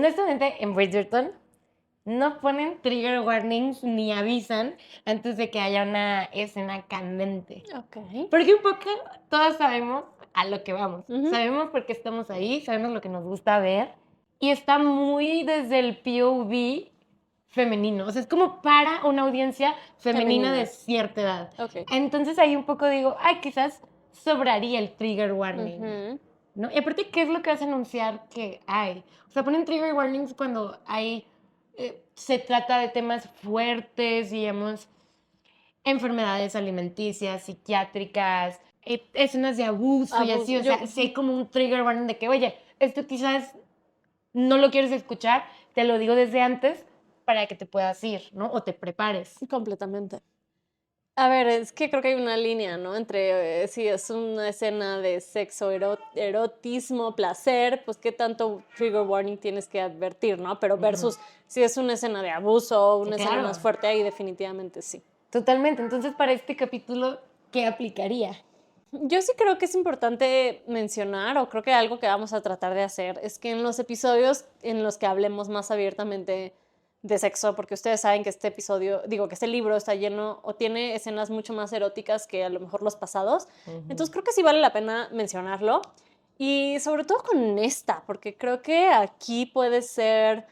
Honestamente, en Bridgerton no ponen trigger warnings ni avisan antes de que haya una escena candente. Ok. Porque un poco todos sabemos a lo que vamos. Ujú. Sabemos por qué estamos ahí, sabemos lo que nos gusta ver. Y está muy desde el POV femenino. O sea, es como para una audiencia femenina de cierta edad. Ok. Entonces ahí un poco digo, ay, quizás sobraría el trigger warning. Ujú. ¿No? Y aparte, ¿qué es lo que hace anunciar que hay? O sea, ponen trigger warnings cuando hay, se trata de temas fuertes, digamos, enfermedades alimenticias, psiquiátricas, escenas de abuso y así. O sea, si hay como un trigger warning de que, oye, esto quizás no lo quieres escuchar, te lo digo desde antes para que te puedas ir, ¿no? O te prepares. Completamente. A ver, es que creo que hay una línea, ¿no? Entre si es una escena de sexo, erotismo, placer, pues qué tanto trigger warning tienes que advertir, ¿no? Pero versus si es una escena de abuso, una escena más fuerte, ahí definitivamente sí. Totalmente. Entonces, para este capítulo, ¿qué aplicaría? Yo sí creo que es importante mencionar, o creo que algo que vamos a tratar de hacer, es que en los episodios en los que hablemos más abiertamente de sexo, porque ustedes saben que este episodio, digo, que este libro está lleno o tiene escenas mucho más eróticas que a lo mejor los pasados. Entonces creo que sí vale la pena mencionarlo. Y sobre todo con esta, porque creo que aquí puede ser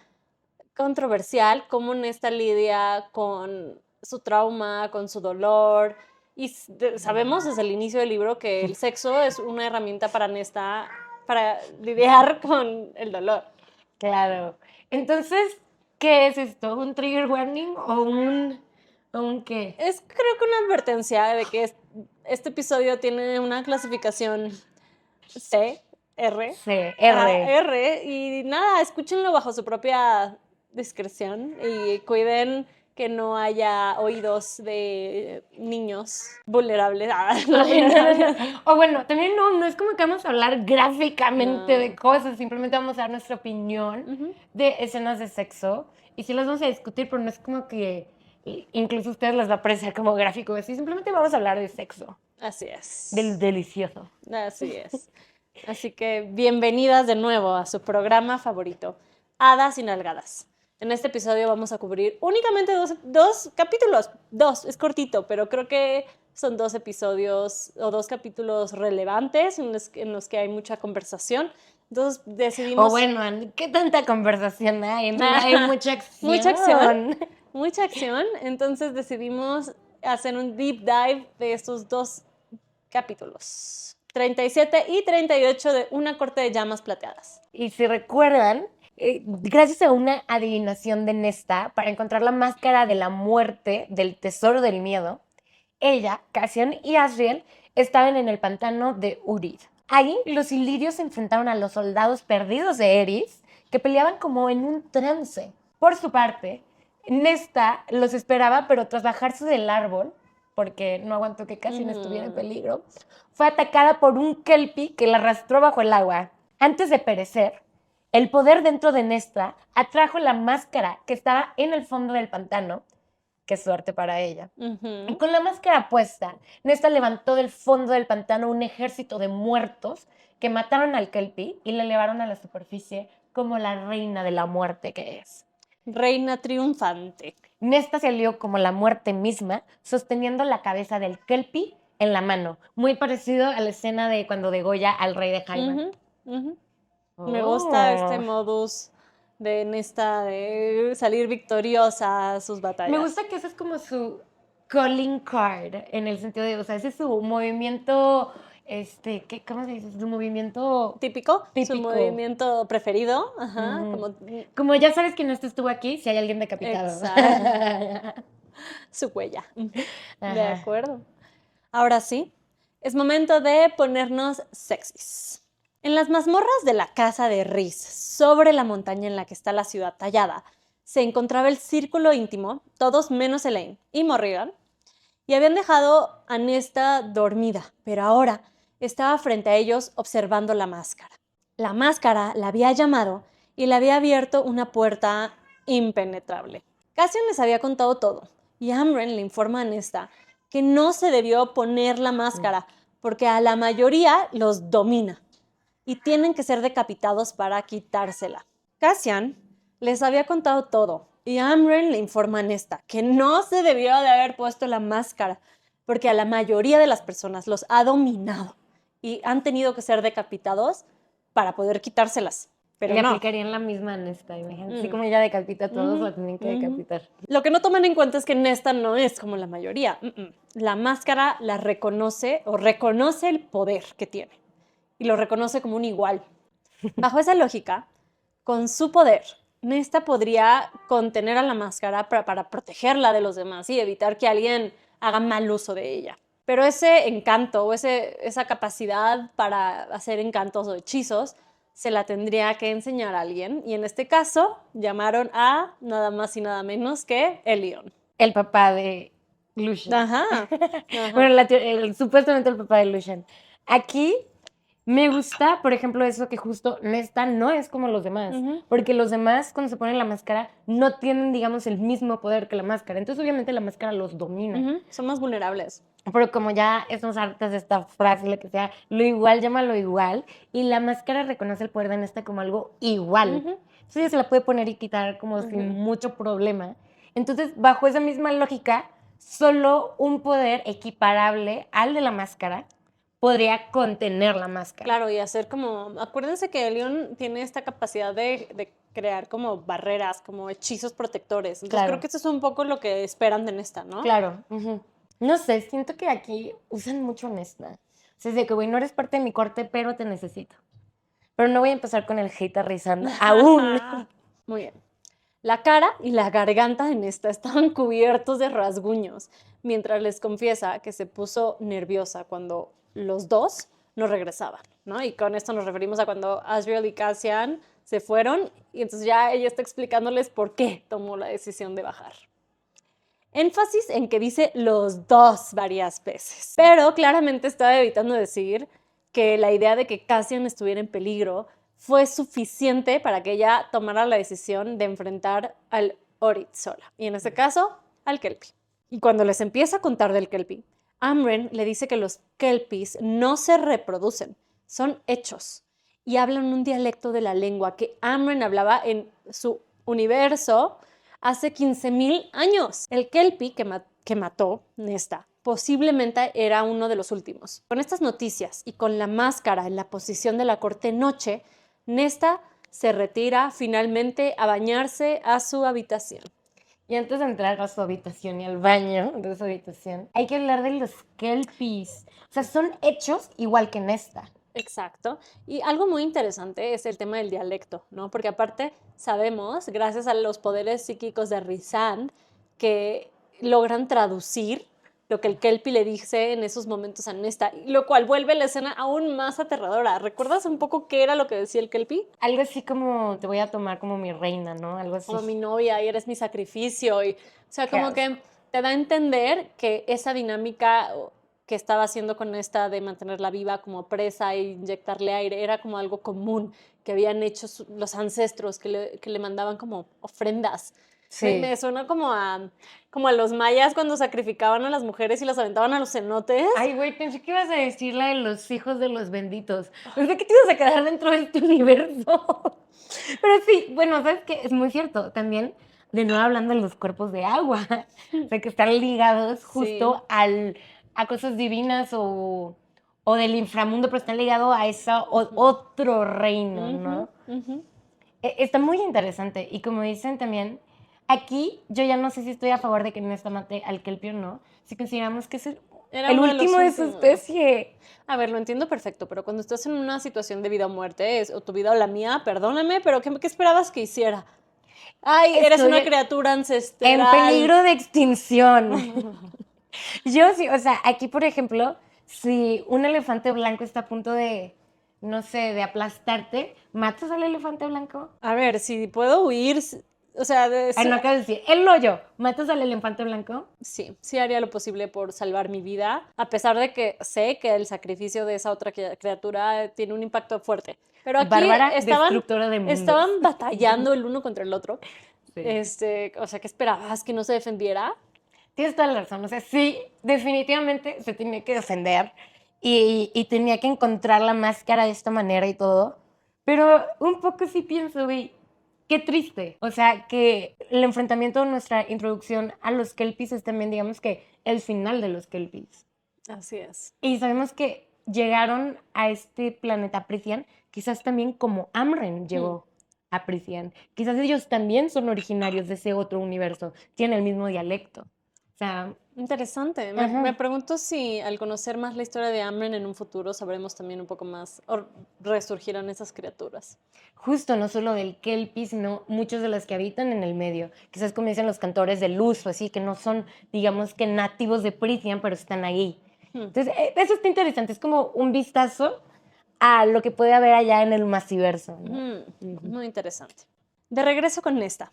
controversial cómo Nesta lidia con su trauma, con su dolor. Y sabemos desde el inicio del libro que el sexo es una herramienta para Nesta para lidiar con el dolor. Claro. Entonces, ¿qué es esto? ¿Un trigger warning o un qué? Es creo que una advertencia de que este episodio tiene una clasificación C, R. C, R. R. Y nada, escúchenlo bajo su propia discreción y cuiden que no haya oídos de niños vulnerables. No. O bueno, también no es como que vamos a hablar gráficamente de cosas, simplemente vamos a dar nuestra opinión de escenas de sexo y sí las vamos a discutir, pero no es como que incluso ustedes las va a apreciar como gráfico, así simplemente vamos a hablar de sexo. Así es. Del delicioso. Así es. Así que bienvenidas de nuevo a su programa favorito, Hadas y Nalgadas. En este episodio vamos a cubrir únicamente dos capítulos. Es cortito, pero creo que son 2 episodios o 2 capítulos relevantes en los que hay mucha conversación. Entonces decidimos... O bueno, ¿qué tanta conversación hay? Hay mucha acción. Mucha acción. Mucha acción. Entonces decidimos hacer un deep dive de estos 2 capítulos. 37 y 38 de Una corte de llamas plateadas. Y si recuerdan, gracias a una adivinación de Nesta para encontrar la máscara de la muerte del tesoro del miedo, ella, Cassian y Asriel estaban en el pantano de Urid. Ahí los ilirios se enfrentaron a los soldados perdidos de Eris, que peleaban como en un trance. Por su parte, Nesta los esperaba, pero tras bajarse del árbol, porque no aguantó que Cassian estuviera en peligro, fue atacada por un kelpie que la arrastró bajo el agua. Antes de perecer, el poder dentro de Nesta atrajo la máscara que estaba en el fondo del pantano. Qué suerte para ella. Y con la máscara puesta, Nesta levantó del fondo del pantano un ejército de muertos que mataron al kelpie y la elevaron a la superficie como la reina de la muerte que es. Reina triunfante. Nesta salió como la muerte misma, sosteniendo la cabeza del kelpie en la mano. Muy parecido a la escena de cuando degolla al rey de Jaime. Me gusta este modus de Nesta de salir victoriosa a sus batallas. Me gusta que ese es como su calling card, en el sentido de, o sea, ese es su movimiento, ¿cómo se dice? Su movimiento típico. Su movimiento preferido. Ajá. Como ya sabes que Nesta estuvo aquí, si hay alguien decapitado. Exacto. Su huella. De acuerdo. Ahora sí, es momento de ponernos sexys. En las mazmorras de la casa de Rhys, sobre la montaña en la que está la ciudad tallada, se encontraba el círculo íntimo, todos menos Elaine y Morrigan, y habían dejado a Nesta dormida, pero ahora estaba frente a ellos observando la máscara. La máscara la había llamado y le había abierto una puerta impenetrable. Cassian les había contado todo, y Amren le informa a Nesta que no se debió poner la máscara, porque a la mayoría los domina y tienen que ser decapitados para quitársela. Cassian les había contado todo y Amren le informa a Nesta que no se debió de haber puesto la máscara porque a la mayoría de las personas los ha dominado y han tenido que ser decapitados para poder quitárselas. Pero le no. aplicarían la misma en esta, imagínate. Así como ella decapita a todos, la tienen que decapitar. Lo que no toman en cuenta es que Nesta no es como la mayoría. La máscara la reconoce o reconoce el poder que tiene y lo reconoce como un igual. Bajo esa lógica, con su poder, Nesta podría contener a la máscara para protegerla de los demás y evitar que alguien haga mal uso de ella. Pero ese encanto o esa capacidad para hacer encantos o hechizos se la tendría que enseñar a alguien. Y en este caso, llamaron a nada más y nada menos que Elyon. El papá de Lucian. Ajá. Bueno, supuestamente el papá de Lucian. Aquí me gusta, por ejemplo, eso que justo Nesta no es como los demás. Porque los demás, cuando se ponen la máscara, no tienen, digamos, el mismo poder que la máscara. Entonces, obviamente, la máscara los domina. Son más vulnerables. Pero como ya estamos hartas de esta frase, lo que sea, lo igual llama lo igual, y la máscara reconoce el poder de Nesta como algo igual. Entonces ella se la puede poner y quitar como sin mucho problema. Entonces, bajo esa misma lógica, solo un poder equiparable al de la máscara podría contener la máscara. Claro, y hacer como... Acuérdense que Elyon tiene esta capacidad de crear como barreras, como hechizos protectores. Entonces creo que eso es un poco lo que esperan de Nesta, ¿no? Claro. No sé, siento que aquí usan mucho Nesta. O sea, es de que, güey, no eres parte de mi corte, pero te necesito. Pero no voy a empezar con el hate rizando aún. Muy bien. La cara y la garganta de Nesta estaban cubiertos de rasguños, mientras les confiesa que se puso nerviosa cuando los dos no regresaban, ¿no? Y con esto nos referimos a cuando Asriel y Cassian se fueron, y entonces ya ella está explicándoles por qué tomó la decisión de bajar. Énfasis en que dice los dos varias veces, pero claramente estaba evitando decir que la idea de que Cassian estuviera en peligro fue suficiente para que ella tomara la decisión de enfrentar al Oryx sola, y en este caso, al Kelpie. Y cuando les empieza a contar del Kelpie, Amren le dice que los Kelpies no se reproducen, son hechos, y hablan un dialecto de la lengua que Amren hablaba en su universo hace 15,000 años. El Kelpie que mató Nesta posiblemente era uno de los últimos. Con estas noticias y con la máscara en la posición de la corte noche, Nesta se retira finalmente a bañarse a su habitación. Y antes de entrar a su habitación y al baño de su habitación, hay que hablar de los Kelpies. O sea, son hechos igual que Nesta. Exacto. Y algo muy interesante es el tema del dialecto, ¿no? Porque aparte sabemos, gracias a los poderes psíquicos de Rhysand, que logran traducir lo que el Kelpie le dice en esos momentos a Nesta, lo cual vuelve la escena aún más aterradora. ¿Recuerdas un poco qué era lo que decía el Kelpie? Algo así como, te voy a tomar como mi reina, ¿no? Algo así. Como mi novia y eres mi sacrificio. O sea, como que te da a entender que esa dinámica que estaba haciendo con Nesta de mantenerla viva como presa e inyectarle aire era como algo común que habían hecho los ancestros que le mandaban como ofrendas. Sí. Me suena como a los mayas cuando sacrificaban a las mujeres y las aventaban a los cenotes. Ay, güey, pensé que ibas a decir la de los hijos de los benditos. Pensé que te ibas a quedar dentro de este universo. Pero sí, bueno, ¿sabes qué? Es muy cierto. También, de nuevo hablando de los cuerpos de agua. O sea, que están ligados justo a cosas divinas o del inframundo, pero están ligados a ese otro reino, ¿no? Está muy interesante. Y como dicen también... Aquí yo ya no sé si estoy a favor de que Nesta mate al Kelpie o no, si consideramos que es el último de su especie. A ver, lo entiendo perfecto, pero cuando estás en una situación de vida o muerte, o tu vida o la mía, perdóname, pero ¿qué esperabas que hiciera? Ay, eres una criatura ancestral. En peligro de extinción. Yo sí, o sea, aquí por ejemplo, si un elefante blanco está a punto de... no sé, de aplastarte, ¿matas al elefante blanco? A ver, si puedo huir... O sea, no acabo de decir, él no yo. ¿Matas al elefante blanco? Sí haría lo posible por salvar mi vida, a pesar de que sé que el sacrificio de esa otra criatura tiene un impacto fuerte. Pero aquí Bárbara, destructora de mundos. Estaban batallando el uno contra el otro. Sí. O sea, ¿qué esperabas? ¿Que no se defendiera? Tienes toda la razón. O sea, sí, definitivamente se tenía que defender y tenía que encontrar la máscara de esta manera y todo. Pero un poco sí pienso, güey, qué triste. O sea, que el enfrentamiento de nuestra introducción a los Kelpies es también, digamos que, el final de los Kelpies. Así es. Y sabemos que llegaron a este planeta Prithian, quizás también como Amren llegó a Prithian. Quizás ellos también son originarios de ese otro universo, tienen el mismo dialecto. O sea, Interesante. Me pregunto si al conocer más la historia de Amren en un futuro sabremos también un poco más o resurgirán esas criaturas. justo no solo del Kelpie, sino muchos de los que habitan en el medio. Quizás como dicen los cantores de luz o así, que no son, digamos que nativos de Prithian, pero están ahí. Entonces, eso está interesante. Es como un vistazo a lo que puede haber allá en el masiverso, ¿no? Muy interesante. De regreso con esta.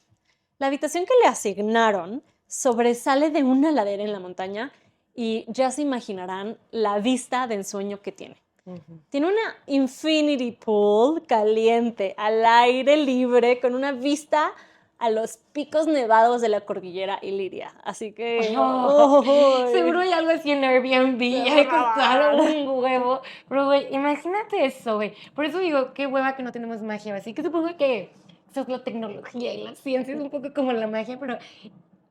La habitación que le asignaron sobresale de una ladera en la montaña y ya se imaginarán la vista de ensueño que tiene. Tiene una infinity pool caliente, al aire libre, con una vista a los picos nevados de la cordillera Iliria. Así que... Seguro hay algo así en Airbnb, hay que costar un huevo. Pero, güey, imagínate eso, güey. Por eso digo, qué hueva que no tenemos magia. Así que supongo que eso es la tecnología y la ciencia, es un poco como la magia, pero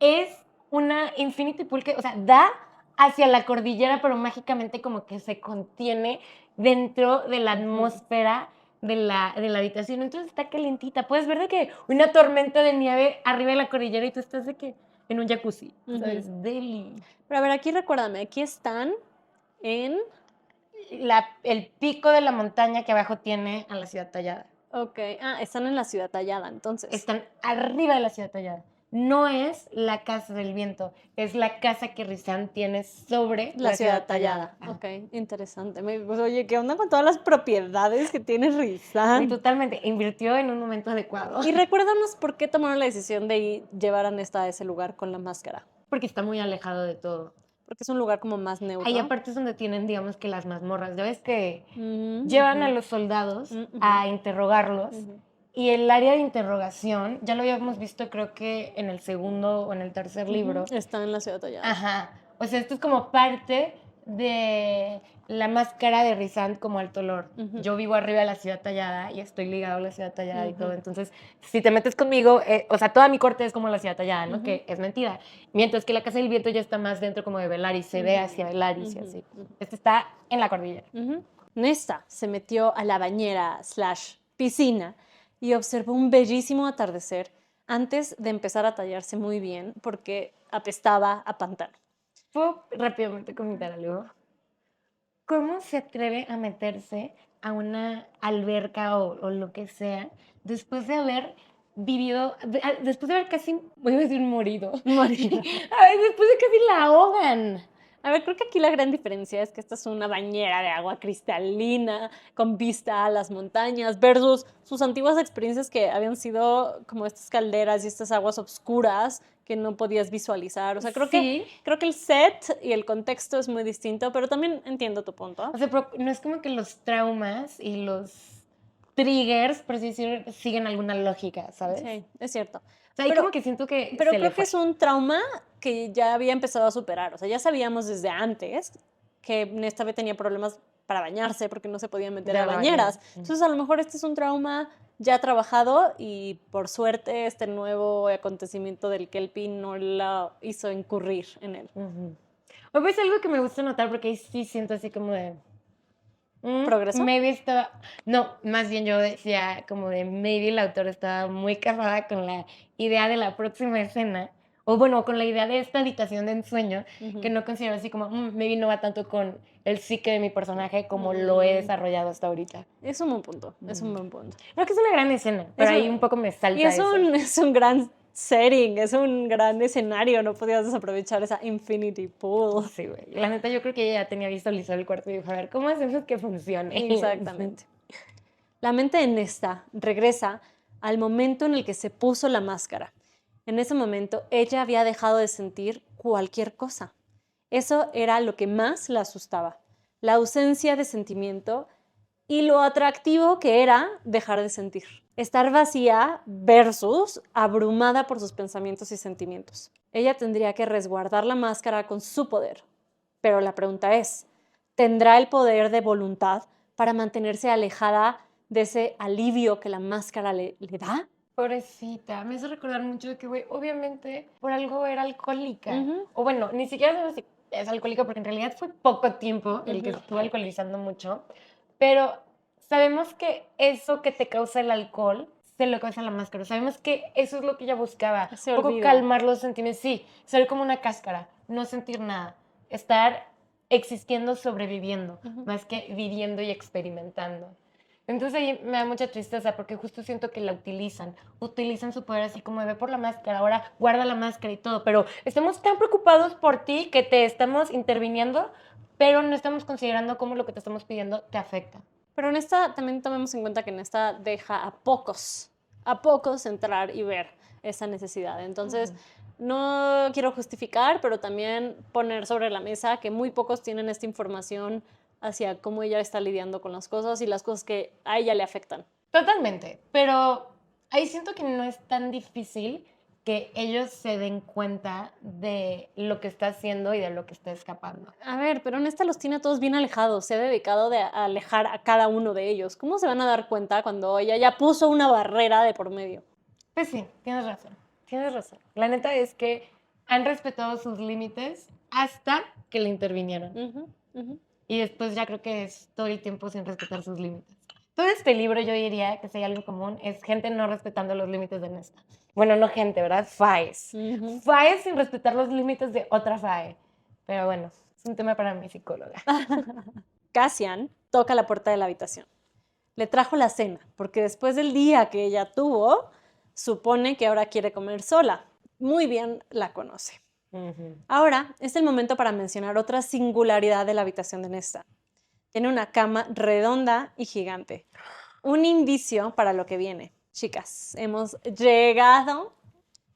es una infinity pool que, o sea, da hacia la cordillera, pero mágicamente como que se contiene dentro de la atmósfera de la habitación. Entonces está calentita. Puedes ver de que una tormenta de nieve arriba de la cordillera y tú estás de que en un jacuzzi. ¿Sabes? Deli. Pero a ver, aquí recuérdame, aquí están en... El pico de la montaña que abajo tiene a la ciudad tallada. Ok, están en la ciudad tallada, entonces. Están arriba de la ciudad tallada. No es la casa del viento, es la casa que Rizan tiene sobre la ciudad tallada. Ok, interesante. Pues, oye, ¿qué onda con todas las propiedades que tiene Rizan? Y totalmente, invirtió en un momento adecuado. Y recuérdanos por qué tomaron la decisión de llevar a Nesta a ese lugar con la máscara. Porque está muy alejado de todo. Porque es un lugar como más neutro. Hay partes donde tienen, digamos que las mazmorras. Ya ves que llevan a los soldados a interrogarlos. Y el área de interrogación, ya lo habíamos visto creo que en el segundo o en el tercer libro. Está en la ciudad tallada. Ajá. O sea, esto es como parte de la máscara de Rizant como alto lord. Yo vivo arriba de la ciudad tallada y estoy ligado a la ciudad tallada y todo. Entonces, si te metes conmigo, o sea, toda mi corte es como la ciudad tallada, ¿no? Que es mentira. Mientras que la Casa del Viento ya está más dentro como de Velaris, se ve hacia Velaris y así. Este está en la cordillera. Nesta se metió a la bañera / piscina y observó un bellísimo atardecer antes de empezar a tallarse muy bien porque apestaba a pantano. ¿Puedo rápidamente comentar algo? ¿Cómo se atreve a meterse a una alberca o lo que sea después de haber vivido, después de haber casi, voy a decir morido, después de casi la ahogan? A ver, creo que aquí la gran diferencia es que esta es una bañera de agua cristalina con vista a las montañas versus sus antiguas experiencias que habían sido como estas calderas y estas aguas oscuras que no podías visualizar. O sea, creo que el set y el contexto es muy distinto, pero también entiendo tu punto. O sea, pero no es como que los traumas y los triggers, por así decirlo, siguen alguna lógica, ¿sabes? Sí, es cierto. O sea, pero, como que siento que pero creo que es un trauma que ya había empezado a superar. O sea, ya sabíamos desde antes que Nesta tenía problemas para bañarse porque no se podía meter a bañeras. Entonces, a lo mejor este es un trauma ya trabajado y por suerte este nuevo acontecimiento del Kelpie no la hizo incurrir en él. O pues algo que me gusta notar porque ahí sí siento así como de... ¿Progreso? Maybe estaba... No, más bien yo decía como de maybe el autor estaba muy casada con la idea de la próxima escena, o bueno, con la idea de esta habitación de ensueño, que no considero así como, maybe no va tanto con el psique de mi personaje como lo he desarrollado hasta ahorita. Es un buen punto, es un buen punto. Creo que es una gran escena, pero ahí un poco me salta y es un gran setting, es un gran escenario, no podías desaprovechar esa infinity pool. Sí, güey. La neta, yo creo que ella ya tenía visualizado el cuarto y dijo, a ver, ¿cómo hacemos que funcione? Exactamente. La mente de Nesta regresa al momento en el que se puso la máscara. En ese momento, ella había dejado de sentir cualquier cosa. Eso era lo que más la asustaba, la ausencia de sentimiento y lo atractivo que era dejar de sentir. Estar vacía versus abrumada por sus pensamientos y sentimientos. Ella tendría que resguardar la máscara con su poder. Pero la pregunta es, ¿tendrá el poder de voluntad para mantenerse alejada de ese alivio que la máscara le da? Pobrecita, me hace recordar mucho de que, güey, obviamente por algo era alcohólica. Ujú. O bueno, ni siquiera sabemos si es alcohólica porque en realidad fue poco tiempo el que Ujú. estuvo alcoholizando mucho. Pero sabemos que eso que te causa el alcohol se lo causa la máscara. Sabemos que eso es lo que ella buscaba. Ese Un poco olvido. calmar los sentimientos. Sí, ser como una cáscara, no sentir nada. Estar existiendo, sobreviviendo, más que viviendo y experimentando. Entonces ahí me da mucha tristeza porque justo siento que la utilizan su poder así como de ve por la máscara, ahora guarda la máscara y todo, pero estamos tan preocupados por ti que te estamos interviniendo, pero no estamos considerando cómo lo que te estamos pidiendo te afecta. Pero en esta también tomemos en cuenta que en esta deja a pocos entrar y ver esa necesidad. Entonces, no quiero justificar, pero también poner sobre la mesa que muy pocos tienen esta información hacia cómo ella está lidiando con las cosas y las cosas que a ella le afectan. Totalmente, pero ahí siento que no es tan difícil que ellos se den cuenta de lo que está haciendo y de lo que está escapando. A ver, pero en esta los tiene a todos bien alejados. Se ha dedicado a alejar a cada uno de ellos. ¿Cómo se van a dar cuenta cuando ella ya puso una barrera de por medio? Pues sí, tienes razón, tienes razón. La neta es que han respetado sus límites hasta que le intervinieron. Y después ya creo que es todo el tiempo sin respetar sus límites. Todo este libro yo diría que si hay algo común es gente no respetando los límites de Nesta. Bueno, no gente, ¿verdad? Faes. Faes sin respetar los límites de otra Fae. Pero bueno, es un tema para mi psicóloga. Cassian toca la puerta de la habitación. Le trajo la cena, porque después del día que ella tuvo, supone que ahora quiere comer sola. Muy bien la conoce. Ahora es el momento para mencionar otra singularidad de la habitación de Nesta. Tiene una cama redonda y gigante. Un indicio para lo que viene. Chicas, hemos llegado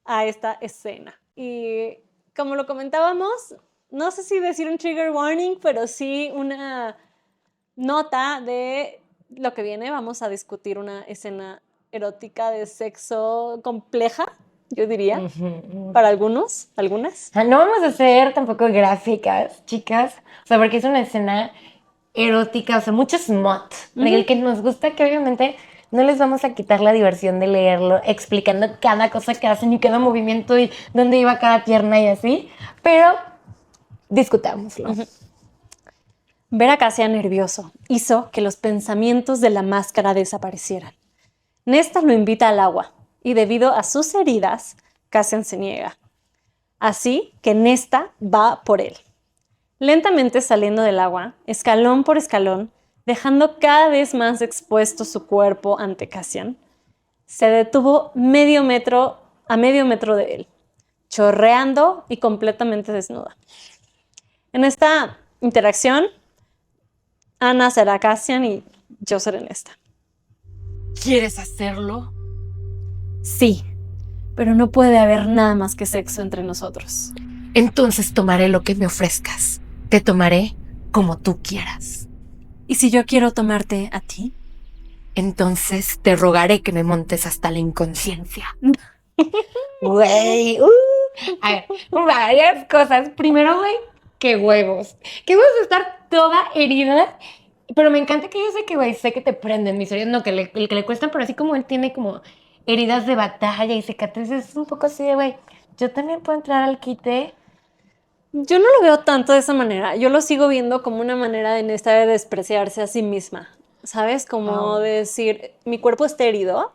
a esta escena. Y como lo comentábamos, no sé si decir un trigger warning, pero sí una nota de lo que viene. Vamos a discutir una escena erótica de sexo compleja, yo diría, para algunos, algunas. No vamos a ser tampoco gráficas, chicas. O sea, porque es una escena erótica, o sea, mucho smut. El que nos gusta, que obviamente no les vamos a quitar la diversión de leerlo, explicando cada cosa que hacen y cada movimiento y dónde iba cada pierna y así, pero discutámoslo. Ver a Cassian nervioso hizo que los pensamientos de la máscara desaparecieran. Nesta lo invita al agua y debido a sus heridas, Cassian se niega. Así que Nesta va por él. Lentamente saliendo del agua, escalón por escalón, dejando cada vez más expuesto su cuerpo ante Cassian, se detuvo a medio metro de él, chorreando y completamente desnuda. En esta interacción, Ana será Cassian y yo seré Nesta. ¿Quieres hacerlo? Sí, pero no puede haber nada más que sexo entre nosotros. Entonces tomaré lo que me ofrezcas. Te tomaré como tú quieras. ¿Y si yo quiero tomarte a ti? Entonces te rogaré que me montes hasta la inconsciencia. Güey, a ver, varias cosas. Primero, güey, qué huevos. Qué huevos de estar toda herida. Pero me encanta que yo sé que, güey, sé que te prenden mis heridas. No, que le cuestan, pero así como él tiene como heridas de batalla y cicatrices, es un poco así de, güey, yo también puedo entrar al quite. Yo no lo veo tanto de esa manera. Yo lo sigo viendo como una manera de Nesta de despreciarse a sí misma. ¿Sabes? Como de decir, mi cuerpo está herido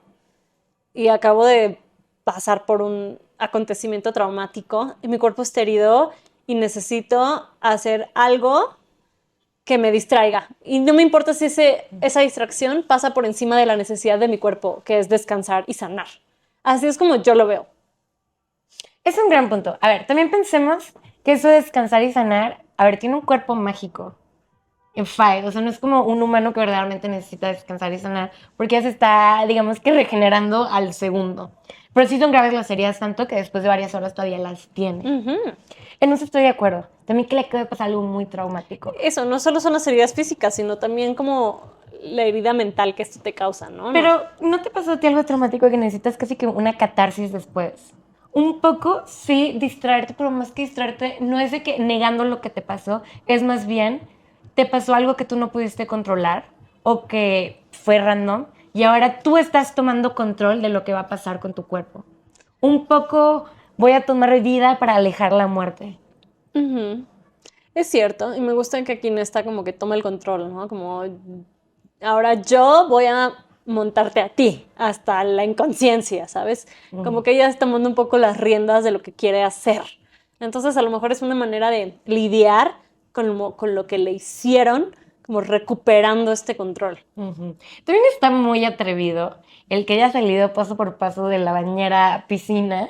y acabo de pasar por un acontecimiento traumático y mi cuerpo está herido y necesito hacer algo que me distraiga. Y no me importa si esa distracción pasa por encima de la necesidad de mi cuerpo, que es descansar y sanar. Así es como yo lo veo. Es un gran punto. A ver, también pensemos que eso de descansar y sanar, a ver, tiene un cuerpo mágico. En Fae, o sea, no es como un humano que verdaderamente necesita descansar y sanar, porque ya se está, digamos que regenerando al segundo. Pero sí son graves las heridas, tanto que después de varias horas todavía las tiene. En eso estoy de acuerdo. También que le acaba de pasar algo muy traumático. Eso, no solo son las heridas físicas, sino también como la herida mental que esto te causa, ¿no? Pero ¿no te pasó a ti algo traumático que necesitas casi que una catarsis después? Un poco, sí, distraerte, pero más que distraerte, no es de que negando lo que te pasó, es más bien, te pasó algo que tú no pudiste controlar o que fue random y ahora tú estás tomando control de lo que va a pasar con tu cuerpo. Un poco voy a tomar vida para alejar la muerte. Uh-huh. Es cierto, y me gusta que aquí Nesta como que toma el control, ¿no? Como ahora yo voy a montarte a ti hasta la inconsciencia, ¿sabes? Como que ella está tomando un poco las riendas de lo que quiere hacer. Entonces a lo mejor es una manera de lidiar con lo que le hicieron, como recuperando este control. Uh-huh. También está muy atrevido el que haya salido paso por paso de la bañera a piscina.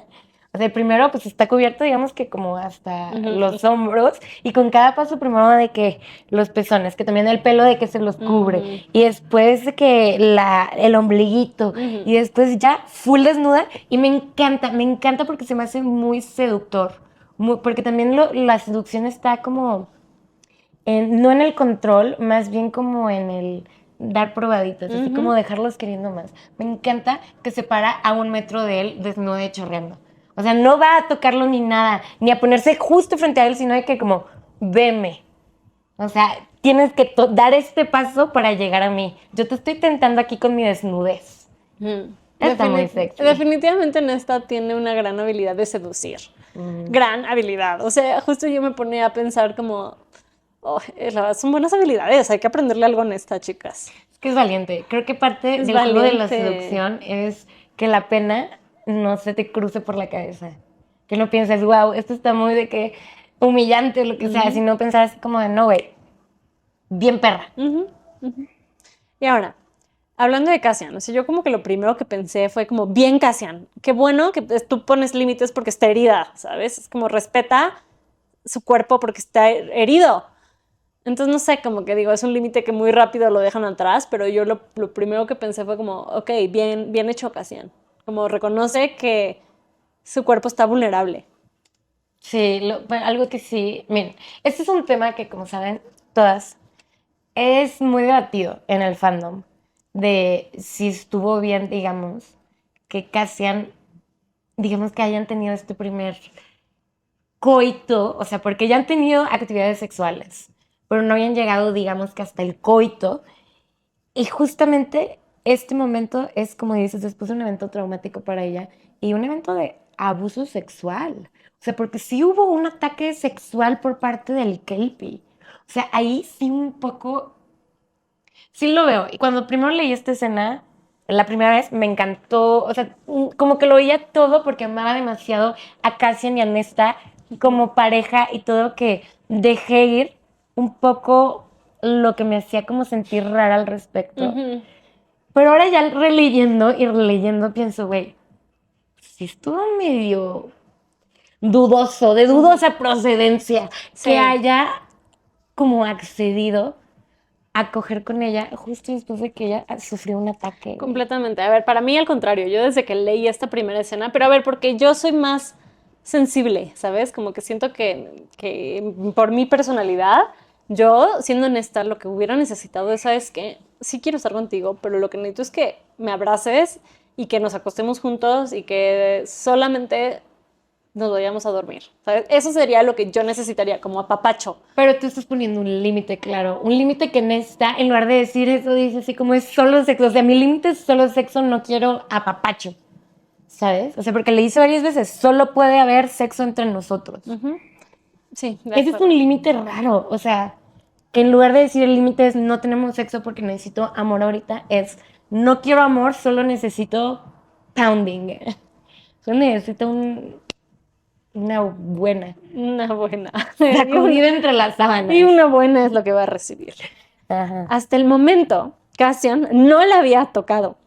O sea, primero pues está cubierto, digamos que como hasta los hombros, y con cada paso primero de que los pezones, que también el pelo de que se los cubre, y después de que el ombliguito, y después ya full desnuda, y me encanta porque se me hace muy seductor, porque también la seducción está como, no en el control, más bien como en el dar probaditas, así como dejarlos queriendo más. Me encanta que se para a 1 metro de él desnudo y chorreando. O sea, no va a tocarlo ni nada, ni a ponerse justo frente a él, sino de que como, veme. O sea, tienes que dar este paso para llegar a mí. Yo te estoy tentando aquí con mi desnudez. Está muy sexy. Definitivamente Nesta tiene una gran habilidad de seducir. Gran habilidad. O sea, justo yo me ponía a pensar como, oh, son buenas habilidades, hay que aprenderle algo a Nesta, chicas. Es que es valiente. Creo que parte del juego de la seducción es que la pena no se te cruce por la cabeza. Que no pienses, wow, esto está muy de que humillante o lo que sea, sino pensar así como de, no, güey, bien perra. Y ahora, hablando de Cassian, o sea, yo como que lo primero que pensé fue como, bien Cassian, qué bueno que tú pones límites porque está herida, ¿sabes? Es como respeta su cuerpo porque está herido. Entonces, no sé, como que digo, es un límite que muy rápido lo dejan atrás, pero yo lo primero que pensé fue como, ok, bien hecho Cassian. Como reconoce que su cuerpo está vulnerable. Sí, algo que sí. Miren, este es un tema que, como saben todas, es muy debatido en el fandom. De si estuvo bien, digamos, que Cassian, digamos que hayan tenido este primer coito, o sea, porque ya han tenido actividades sexuales, pero no habían llegado, digamos, que hasta el coito. Y justamente este momento es, como dices, después de un evento traumático para ella y un evento de abuso sexual. O sea, porque sí hubo un ataque sexual por parte del Kelpie. O sea, ahí sí un poco, sí lo veo. Y cuando primero leí esta escena, la primera vez, me encantó. O sea, como que lo veía todo porque amaba demasiado a Cassian y a Nesta como pareja y todo, que dejé ir un poco lo que me hacía como sentir rara al respecto. Pero ahora ya releyendo y releyendo pienso, güey, sí estuvo medio dudoso, de dudosa procedencia, que haya como accedido a coger con ella justo después de que ella sufrió un ataque. Completamente. A ver, para mí al contrario, yo desde que leí esta primera escena, pero a ver, porque yo soy más sensible, ¿sabes? Como que siento que por mi personalidad, yo, siendo honesta, lo que hubiera necesitado es, ¿sabes qué? Sí quiero estar contigo, pero lo que necesito es que me abraces y que nos acostemos juntos y que solamente nos vayamos a dormir, ¿sabes? Eso sería lo que yo necesitaría, como apapacho. Pero tú estás poniendo un límite, claro. Un límite que Nesta, en lugar de decir eso, dice así como es solo sexo. O sea, mi límite es solo sexo, no quiero apapacho. ¿Sabes? O sea, porque le dice varias veces, solo puede haber sexo entre nosotros. Sí, ese es un límite raro. O sea, que en lugar de decir el límite es no tenemos sexo porque necesito amor ahorita, es no quiero amor, solo necesito pounding. Solo necesito una buena. Una buena. Sacudida entre las sábanas. Y una buena es lo que va a recibir. Ajá. Hasta el momento, Cassian no la había tocado.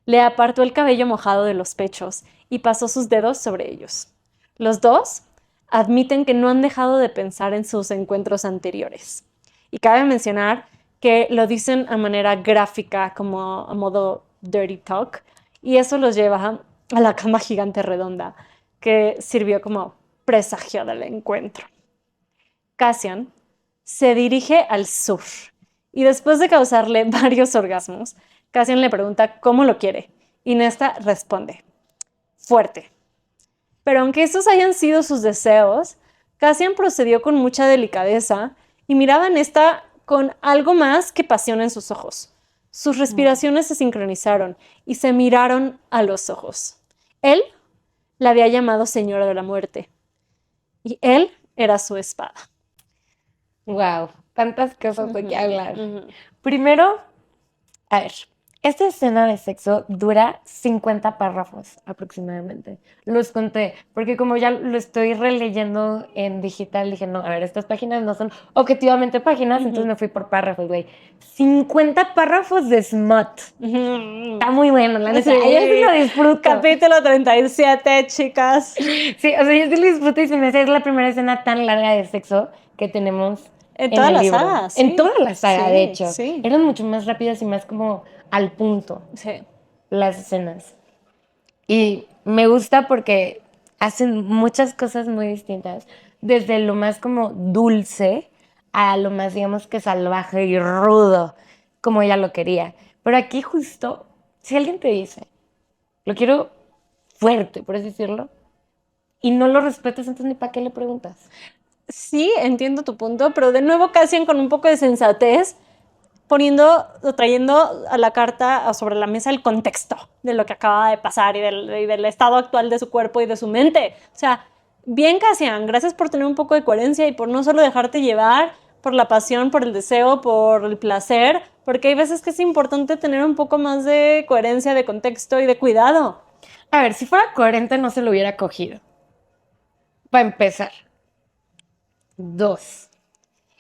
Le apartó el cabello mojado de los pechos y pasó sus dedos sobre ellos. Los dos admiten que no han dejado de pensar en sus encuentros anteriores. Y cabe mencionar que lo dicen a manera gráfica, como a modo dirty talk, y eso los lleva a la cama gigante redonda, que sirvió como presagio del encuentro. Cassian se dirige al sur y después de causarle varios orgasmos, Cassian le pregunta cómo lo quiere y Nesta responde, fuerte. Pero aunque esos hayan sido sus deseos, Cassian procedió con mucha delicadeza y miraba a Nesta con algo más que pasión en sus ojos. Sus respiraciones se sincronizaron y se miraron a los ojos. Él la había llamado Señora de la Muerte y él era su espada. Wow, tantas cosas de qué hablar. Primero, a ver, esta escena de sexo dura 50 párrafos aproximadamente. Los conté, porque como ya lo estoy releyendo en digital, dije, no, a ver, estas páginas no son objetivamente páginas, entonces me fui por párrafos, güey. 50 párrafos de smut. Está muy bueno, la neta. Sí. Yo sí lo disfruto. Capítulo 37, chicas. Sí, o sea, yo sí lo disfruto y se me hace es la primera escena tan larga de sexo que tenemos En toda el la libro. saga, sí. En toda la saga, Sí, de hecho. sí. Eran mucho más rápidas y más como al punto Sí. las escenas. Y me gusta porque hacen muchas cosas muy distintas. Desde lo más como dulce a lo más, digamos que salvaje y rudo, como ella lo quería. Pero aquí justo, si alguien te dice, lo quiero fuerte, por así decirlo, y no lo respetas, entonces ni para qué le preguntas. Sí, entiendo tu punto, pero de nuevo Cassian con un poco de sensatez, poniendo o trayendo a la carta sobre la mesa el contexto de lo que acaba de pasar y del estado actual de su cuerpo y de su mente. O sea, bien Cassian, gracias por tener un poco de coherencia y por no solo dejarte llevar por la pasión, por el deseo, por el placer, porque hay veces que es importante tener un poco más de coherencia, de contexto y de cuidado. A ver, si fuera coherente no se lo hubiera cogido. Para empezar. 2.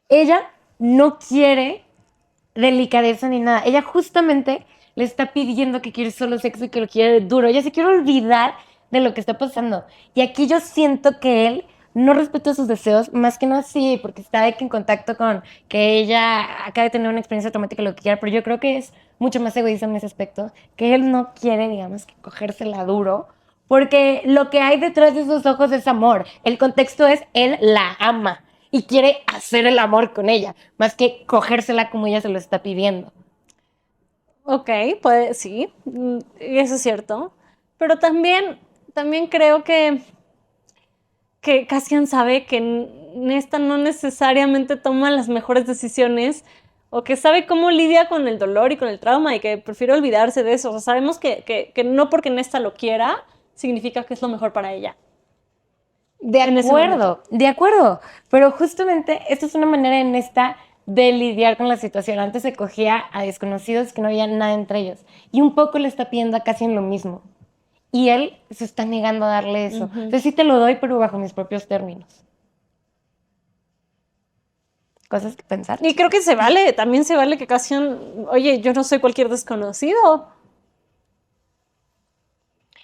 Ella no quiere delicadeza ni nada. Ella justamente le está pidiendo que quiere solo sexo y que lo quiere duro. Ella se quiere olvidar de lo que está pasando. Y aquí yo siento que él no respeta sus deseos, más que no sí, porque está de que en contacto con que ella acaba de tener una experiencia traumática, lo que quiera, pero yo creo que es mucho más egoísta en ese aspecto, que él no quiere, digamos, que cogérsela duro, porque lo que hay detrás de esos ojos es amor. El contexto es él la ama y quiere hacer el amor con ella, más que cogérsela como ella se lo está pidiendo. Ok, puede, sí, eso es cierto. Pero también creo que Cassian sabe que Nesta no necesariamente toma las mejores decisiones o que sabe cómo lidia con el dolor y con el trauma y que prefiere olvidarse de eso. O sea, sabemos que no porque Nesta lo quiera significa que es lo mejor para ella. De acuerdo, pero justamente esta es una manera en esta de lidiar con la situación. Antes se cogía a desconocidos que no había nada entre ellos y un poco le está pidiendo a Cassian lo mismo y él se está negando a darle eso. Entonces sí te lo doy, pero bajo mis propios términos. Cosas que pensar. Y creo que se vale, también se vale que Cassian, oye, yo no soy cualquier desconocido.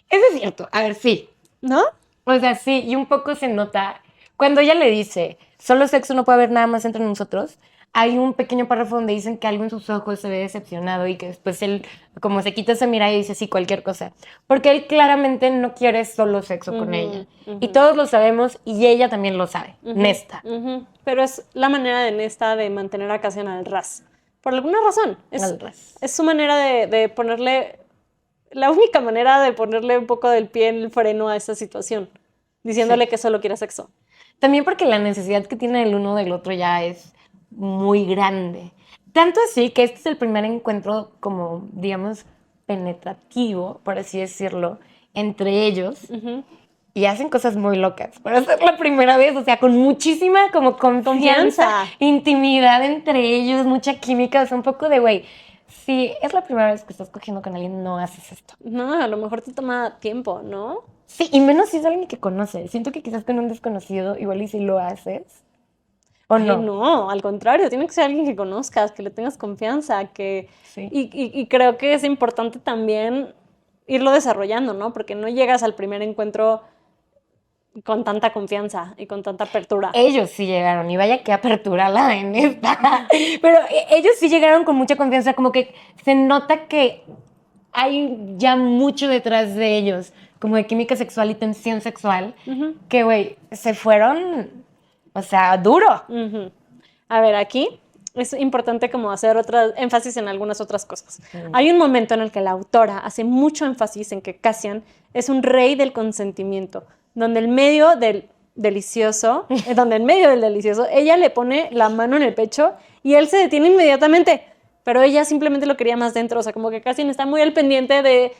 Eso es cierto, a ver, sí. ¿No? O sea, sí, y un poco se nota. Cuando ella le dice, solo sexo, no puede haber nada más entre nosotros, hay un pequeño párrafo donde dicen que algo en sus ojos se ve decepcionado y que después él, como se quita esa mirada y dice, sí, cualquier cosa. Porque él claramente no quiere solo sexo con ella. Y todos lo sabemos y ella también lo sabe, Nesta. Pero es la manera de Nesta de mantener a Cassian al ras. Por alguna razón. Es su manera de ponerle... La única manera de ponerle un poco del pie en el freno a esa situación, diciéndole que solo quiere sexo. También porque la necesidad que tiene el uno del otro ya es muy grande. Tanto así que este es el primer encuentro como, digamos, penetrativo, por así decirlo, entre ellos. Y hacen cosas muy locas. Para ser la primera vez, o sea, con muchísima como confianza, intimidad entre ellos, mucha química, o sea, un poco de, güey, si es la primera vez que estás cogiendo con alguien, no haces esto. No, a lo mejor te toma tiempo, ¿no? Sí, y menos si es alguien que conoces. Siento que quizás con un desconocido, igual y si lo haces, ¿o no? No, al contrario, tiene que ser alguien que conozcas, que le tengas confianza, que... Sí. Y creo que es importante también irlo desarrollando, ¿no? Porque no llegas al primer encuentro con tanta confianza y con tanta apertura. Ellos sí llegaron, y vaya que apertura la de Nesta. Pero ellos sí llegaron con mucha confianza, como que se nota que hay ya mucho detrás de ellos, como de química sexual y tensión sexual, que, güey, se fueron, o sea, duro. A ver, aquí es importante como hacer énfasis en algunas otras cosas. Hay un momento en el que la autora hace mucho énfasis en que Cassian es un rey del consentimiento, donde en medio del delicioso, ella le pone la mano en el pecho y él se detiene inmediatamente. pero ella simplemente lo quería más dentro, o sea, como que Cassian está muy al pendiente de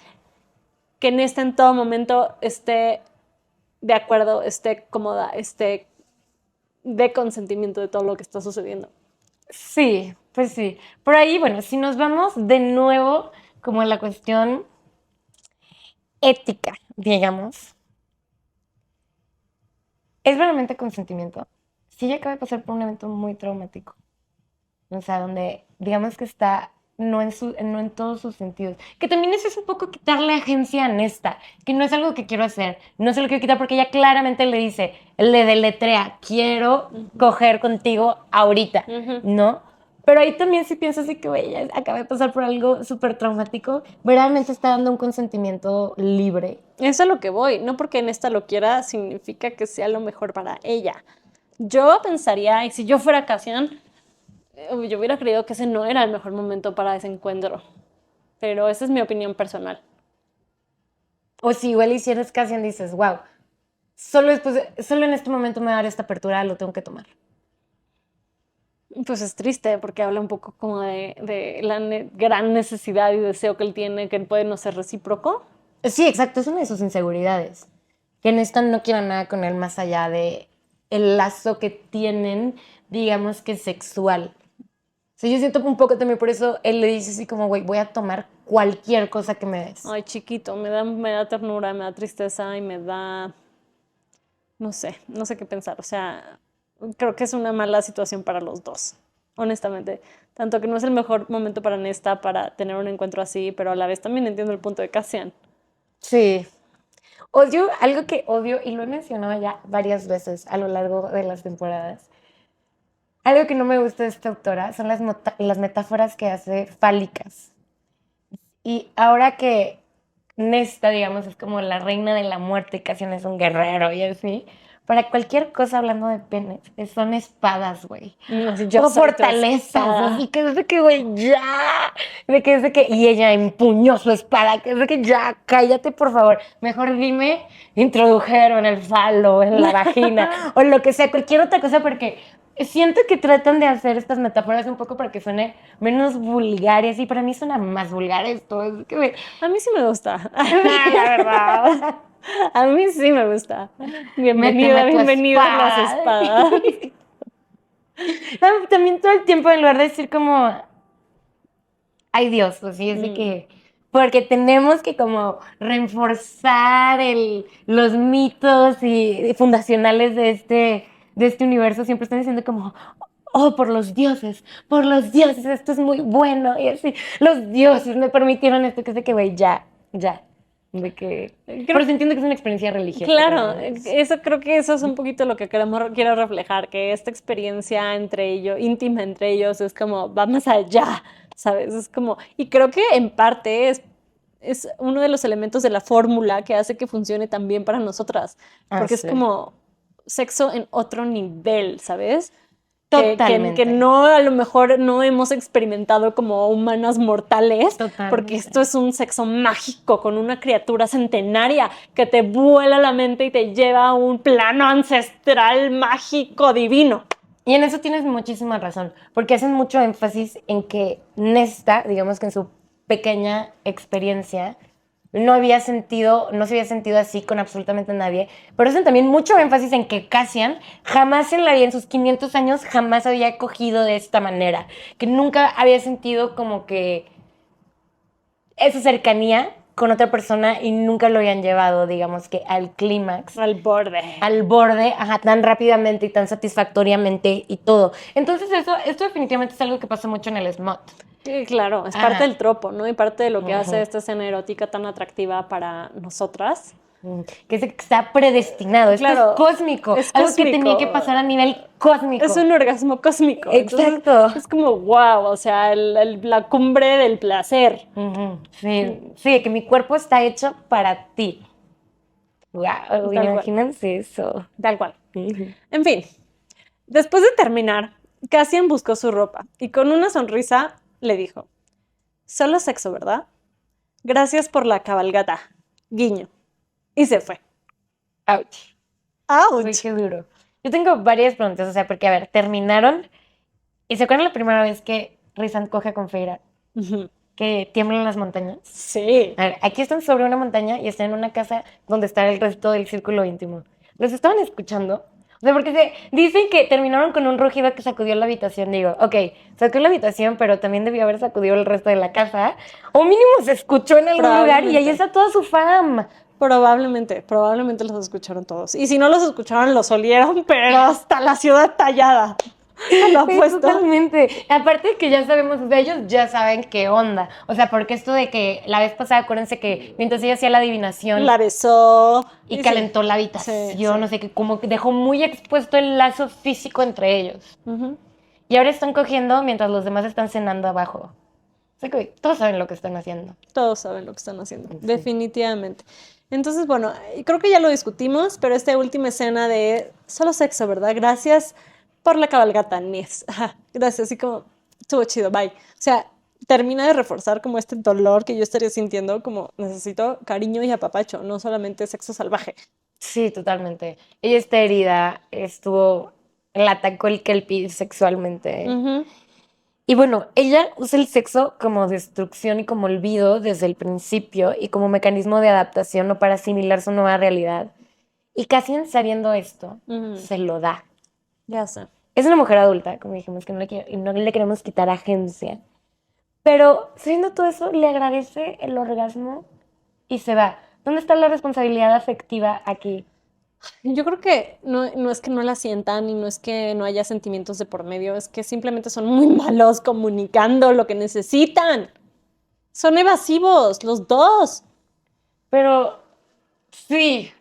que Nesta en todo momento esté de acuerdo, esté cómoda, esté de consentimiento de todo lo que está sucediendo. Sí, pues sí. Por ahí, bueno, si nos vamos de nuevo como en la cuestión ética, digamos, es realmente consentimiento. Si ella acaba de pasar por un evento muy traumático, o sea, donde digamos que está no en todos sus sentidos, que también eso es un poco quitarle agencia a Nesta, que no es algo que quiero hacer, no se lo quiero quitar porque ella claramente le dice, le deletrea, quiero coger contigo ahorita, ¿no? Pero ahí también si piensas así que, güey, ella acaba de pasar por algo súper traumático, verdaderamente está dando un consentimiento libre. Eso es lo que voy, no porque Nesta lo quiera significa que sea lo mejor para ella. Yo pensaría, y si yo fuera Cassian, yo hubiera creído que ese no era el mejor momento para ese encuentro, pero esa es mi opinión personal. O si igual hicieras Cassian dices, wow, solo en este momento me va a dar esta apertura, lo tengo que tomar. Pues es triste porque habla un poco como de la gran necesidad y deseo que él tiene, que puede no ser recíproco. Sí, exacto, es una de sus inseguridades. Que Nesta no quiera nada con él más allá de el lazo que tienen, digamos que sexual. O sea, yo siento un poco también por eso él le dice así como, güey, voy a tomar cualquier cosa que me des. Ay, chiquito, me da ternura, me da tristeza y me da, no sé qué pensar. O sea, creo que es una mala situación para los dos, honestamente. Tanto que no es el mejor momento para Nesta para tener un encuentro así, pero a la vez también entiendo el punto de Cassian. Sí. Odio, algo que odio, y lo he mencionado ya varias veces a lo largo de las temporadas. Algo que no me gusta de esta autora son las metáforas que hace fálicas. Y ahora que Nesta, digamos, es como la reina de la muerte, casi no es un guerrero y así, para cualquier cosa hablando de penes, son espadas, güey. Yo O soy tu fortalezas, espada. así que es de que, güey, ya. Y ella empuñó su espada, que es de que ya, cállate, por favor. Mejor dime, introdujeron el falo en la vagina, o lo que sea, cualquier otra cosa, porque siento que tratan de hacer estas metáforas un poco para que suene menos vulgares, y para mí suena más vulgar esto. Es que, A mí sí me gusta. la verdad. A mí sí me gusta. Méteme tu Bienvenidas las espada. espadas. También todo el tiempo, en lugar de decir como, ay Dios, pues sí, es de que, porque tenemos que como reforzar los mitos y fundacionales de este universo, siempre están diciendo como, oh, por los dioses, esto es muy bueno, y así, los dioses me permitieron esto, que es de que, güey, ya, de que, pero sí entiendo que es una experiencia religiosa. Claro, también, eso creo que eso es un poquito lo que quiero reflejar, que esta experiencia entre ellos, íntima entre ellos, es como, va más allá, ¿sabes? Es como, y creo que en parte es uno de los elementos de la fórmula que hace que funcione tan bien para nosotras, porque es sí. como sexo en otro nivel, ¿sabes? Totalmente. Que no, a lo mejor no hemos experimentado como humanas mortales, Totalmente. porque esto es un sexo mágico con una criatura centenaria que te vuela la mente y te lleva a un plano ancestral mágico divino. Y en eso tienes muchísima razón, porque hacen mucho énfasis en que Nesta, digamos que en su pequeña experiencia, no se había sentido así con absolutamente nadie, pero hacen también mucho énfasis en que Cassian jamás en la vida, en sus 500 años, jamás había cogido de esta manera, que nunca había sentido como que esa cercanía con otra persona y nunca lo habían llevado, digamos que al clímax. Al borde. Al borde, ajá, tan rápidamente y tan satisfactoriamente y todo. Entonces esto definitivamente es algo que pasa mucho en el SMOT. Claro, es parte del tropo, ¿no? Y parte de lo que hace esta escena erótica tan atractiva para nosotras. Que está predestinado, Claro, esto es cósmico, es algo que cósmico. tenía que pasar a nivel cósmico. Es un orgasmo cósmico. Exacto. Entonces, es como, wow, o sea, la cumbre del placer. Sí, que mi cuerpo está hecho para ti. Wow, imagínense eso. Tal cual. En fin, después de terminar, Cassian buscó su ropa y con una sonrisa le dijo, solo sexo, ¿verdad? Gracias por la cabalgata. Guiño. Y se fue. Ouch. ¡Auch! Uy, qué duro. Yo tengo varias preguntas, o sea, porque, a ver, terminaron y se acuerdan la primera vez que Rhysand coge con Feyre, Ujú. que tiemblan las montañas. Sí. A ver, aquí están sobre una montaña y están en una casa donde está el resto del círculo íntimo. ¿Los estaban escuchando? O sea, porque dicen que terminaron con un rugido que sacudió la habitación. Digo, ok, sacudió la habitación, pero también debió haber sacudido el resto de la casa. O mínimo se escuchó en algún lugar y ahí está toda su fam. Probablemente los escucharon todos. Y si no los escucharon, los olieron, pero hasta la ciudad tallada. Lo apuesto. Totalmente. Aparte que ya sabemos, de ellos ya saben qué onda. O sea, porque esto de que la vez pasada, acuérdense que mientras ella hacía la adivinación La besó. y calentó la habitación, no sé, que como que dejó muy expuesto el lazo físico entre ellos. Ujú. Y ahora están cogiendo mientras los demás están cenando abajo. O sea que todos saben lo que están haciendo. Todos saben lo que están haciendo, definitivamente. Entonces, bueno, creo que ya lo discutimos, pero esta última escena de solo sexo, ¿verdad? Gracias por la cabalgata, Ness. Ajá, gracias, así como estuvo chido, bye. O sea, termina de reforzar como este dolor que yo estaría sintiendo, como necesito cariño y apapacho, no solamente sexo salvaje. Sí, totalmente. Ella está herida, la atacó el Kelpie sexualmente. Ujú. Y bueno, ella usa el sexo como destrucción y como olvido desde el principio y como mecanismo de adaptación o para asimilar su nueva realidad. Y Cassian, sabiendo esto, Ujú. se lo da. Ya sé. Es una mujer adulta, como dijimos, que no le queremos quitar agencia. Pero sabiendo todo eso, le agradece el orgasmo y se va. ¿Dónde está la responsabilidad afectiva aquí? Yo creo que no es que no la sientan y no es que no haya sentimientos de por medio, es que simplemente son muy malos comunicando lo que necesitan. Son evasivos, los dos. Pero sí,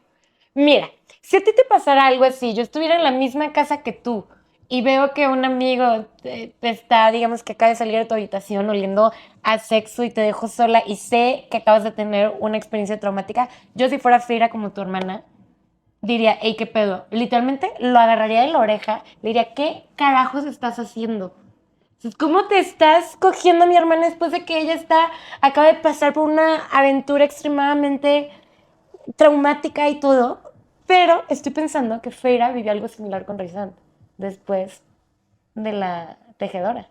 mira, si a ti te pasara algo así, yo estuviera en la misma casa que tú y veo que un amigo te está, digamos que acaba de salir de tu habitación oliendo a sexo y te dejo sola y sé que acabas de tener una experiencia traumática, yo si fuera Feira como tu hermana, diría, hey, ¿qué pedo? Literalmente lo agarraría de la oreja, le diría, ¿qué carajos estás haciendo? ¿Cómo te estás cogiendo a mi hermana después de que ella acaba de pasar por una aventura extremadamente traumática y todo? Pero estoy pensando que Feira vivió algo similar con Rhysand después de la tejedora.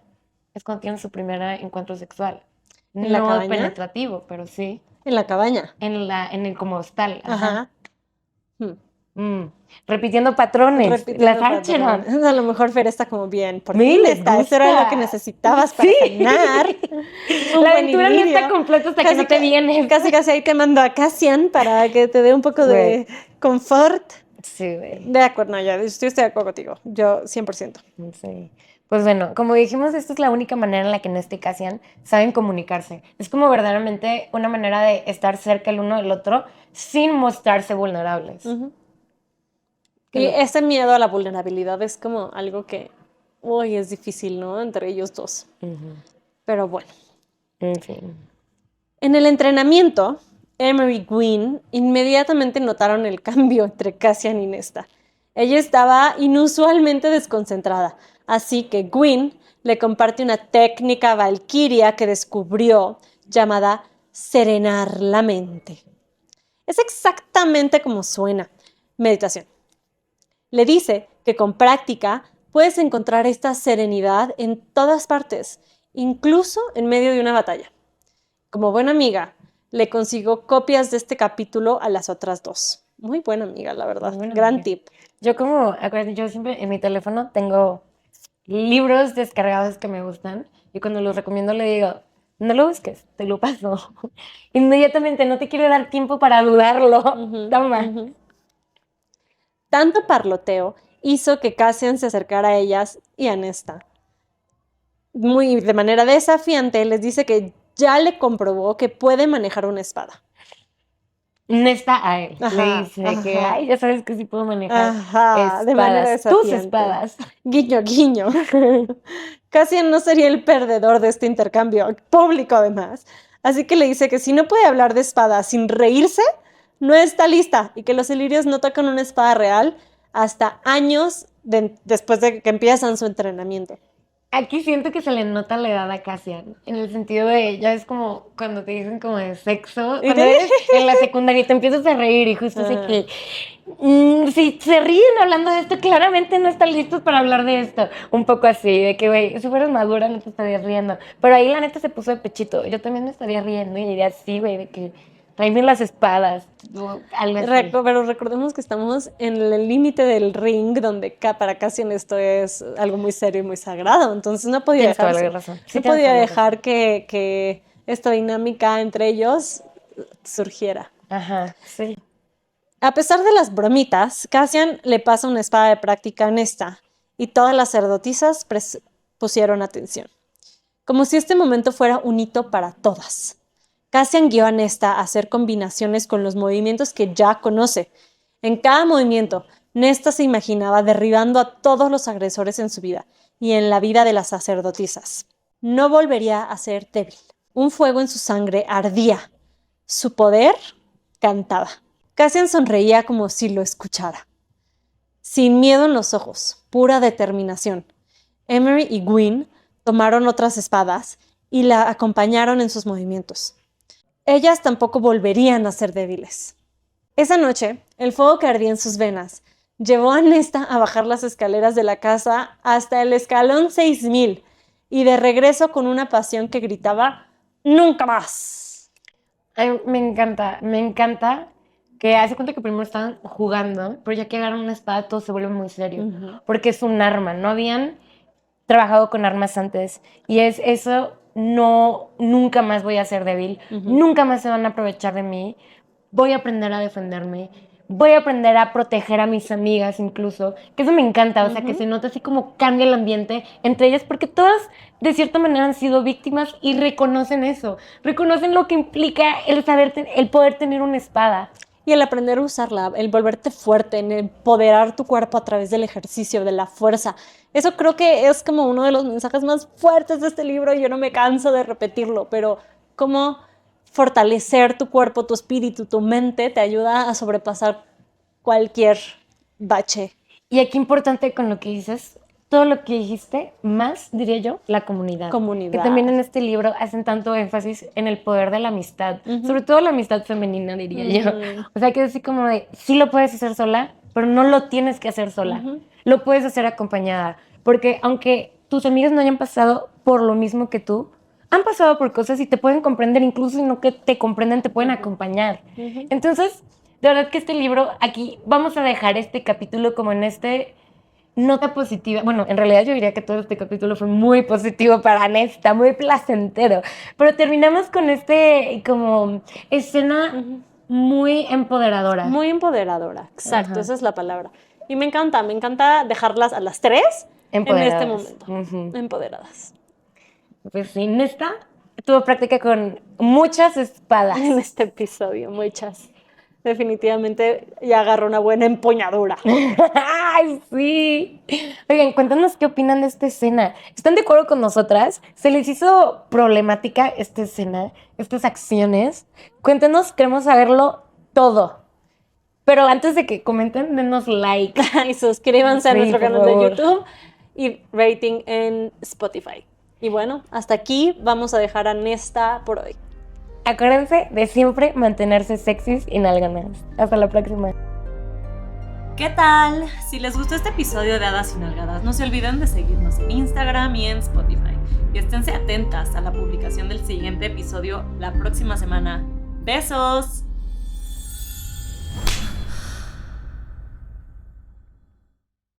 Es cuando tienen su primer encuentro sexual. ¿En la No cabaña? penetrativo, pero sí. En la cabaña. En el como hostal. Ajá. Hmm. Repitiendo patrones. Repitiendo Las Archeron. patrones. A lo mejor Fer está como bien. Por Me fin les está. Eso era lo que necesitabas para sanar. La aventura no está completa hasta que no te vienes. Casi ahí te mando a Cassian para que te dé un poco de confort. Sí, güey. De acuerdo, no, yo estoy de acuerdo contigo. Yo 100%. Sí. Pues bueno, como dijimos, esta es la única manera en la que en este Cassian saben comunicarse. Es como verdaderamente una manera de estar cerca el uno del otro sin mostrarse vulnerables. Uh-huh. Y ese miedo a la vulnerabilidad es como algo que, uy, es difícil, ¿no? Entre ellos dos. Uh-huh. Pero bueno. En fin. En el entrenamiento, Emery y Gwyn inmediatamente notaron el cambio entre Cassian y Nesta. Ella estaba inusualmente desconcentrada, así que Gwyn le comparte una técnica valquiria que descubrió llamada serenar la mente. Es exactamente como suena, meditación. Le dice que con práctica puedes encontrar esta serenidad en todas partes, incluso en medio de una batalla. Como buena amiga, le consigo copias de este capítulo a las otras dos. Muy buena amiga, la verdad. Gran tip. Yo yo siempre en mi teléfono tengo libros descargados que me gustan y cuando los recomiendo le digo, no lo busques, te lo paso. Inmediatamente, no te quiero dar tiempo para dudarlo. Toma. Tanto parloteo hizo que Cassian se acercara a ellas y a Nesta. De manera desafiante les dice que ya le comprobó que puede manejar una espada. Nesta a él. Le dice que, ay, ya sabes que sí puedo manejar espadas, de manera desafiante. Tus espadas. Guiño, guiño. Cassian no sería el perdedor de este intercambio público, además. Así que le dice que si no puede hablar de espadas sin reírse, no está lista y que los ilirios no tocan una espada real hasta años después de que empiezan su entrenamiento. Aquí siento que se le nota la edad a Cassian, en el sentido de, ya es como cuando te dicen como de sexo, cuando eres en la secundaria y te empiezas a reír y justo sé que si se ríen hablando de esto, claramente no están listos para hablar de esto. Un poco así, de que, güey, si fueras madura no te estarías riendo. Pero ahí la neta se puso de pechito. Yo también me estaría riendo y diría así, güey, de que tráeme las espadas. O algo así. Pero recordemos que estamos en el límite del ring, donde para Cassian esto es algo muy serio y muy sagrado. Entonces no podía Tienes toda dejar, la razón. Sí, no tienes podía toda la dejar que esta dinámica entre ellos surgiera. Ajá, sí. A pesar de las bromitas, Cassian le pasa una espada de práctica a Nesta y todas las sacerdotisas pusieron atención. Como si este momento fuera un hito para todas. Cassian guió a Nesta a hacer combinaciones con los movimientos que ya conoce. En cada movimiento, Nesta se imaginaba derribando a todos los agresores en su vida y en la vida de las sacerdotisas. No volvería a ser débil. Un fuego en su sangre ardía. Su poder cantaba. Cassian sonreía como si lo escuchara. Sin miedo en los ojos, pura determinación. Emery y Gwyn tomaron otras espadas y la acompañaron en sus movimientos. Ellas tampoco volverían a ser débiles. Esa noche, el fuego que ardía en sus venas llevó a Nesta a bajar las escaleras de la casa hasta el escalón 6000 y de regreso con una pasión que gritaba ¡nunca más! Ay, me encanta que hace cuenta que primero estaban jugando, pero ya que agarran una espada todo se vuelve muy serio, porque es un arma, no habían trabajado con armas antes y es eso, no, nunca más voy a ser débil, nunca más se van a aprovechar de mí, voy a aprender a defenderme, voy a aprender a proteger a mis amigas incluso, que eso me encanta, o sea, que se nota así como cambia el ambiente entre ellas, porque todas de cierta manera han sido víctimas y reconocen eso, reconocen lo que implica el poder tener una espada. Y el aprender a usarla, el volverte fuerte, el empoderar tu cuerpo a través del ejercicio, de la fuerza. Eso creo que es como uno de los mensajes más fuertes de este libro y yo no me canso de repetirlo, pero cómo fortalecer tu cuerpo, tu espíritu, tu mente te ayuda a sobrepasar cualquier bache. Y aquí importante con lo que dices, todo lo que dijiste, más diría yo, la comunidad. Que también en este libro hacen tanto énfasis en el poder de la amistad, sobre todo la amistad femenina, diría yo. O sea, que es así como de, sí lo puedes hacer sola, pero no lo tienes que hacer sola. Lo puedes hacer acompañada, porque aunque tus amigas no hayan pasado por lo mismo que tú, han pasado por cosas y te pueden comprender, incluso si no que te comprenden, te pueden acompañar. Entonces, de verdad que este libro, aquí vamos a dejar este capítulo como en este nota positiva. Bueno, en realidad yo diría que todo este capítulo fue muy positivo para Nesta, muy placentero. Pero terminamos con este como escena muy empoderadora. Muy empoderadora, exacto, esa es la palabra. Y me encanta dejarlas a las tres en este momento, empoderadas. Pues sí, Nesta tuvo práctica con muchas espadas. En este episodio, muchas. Definitivamente ya agarró una buena empuñadura. ¡Ay, sí! Oigan, cuéntanos qué opinan de esta escena. ¿Están de acuerdo con nosotras? ¿Se les hizo problemática esta escena, estas acciones? Cuéntenos, queremos saberlo todo. Pero antes de que comenten, denos like. Y suscríbanse a nuestro canal de YouTube y rating en Spotify. Y bueno, hasta aquí vamos a dejar a Nesta por hoy. Acuérdense de siempre mantenerse sexys y nalgonas. Hasta la próxima. ¿Qué tal? Si les gustó este episodio de Hadas y Nalgadas, no se olviden de seguirnos en Instagram y en Spotify. Y esténse atentas a la publicación del siguiente episodio la próxima semana. ¡Besos!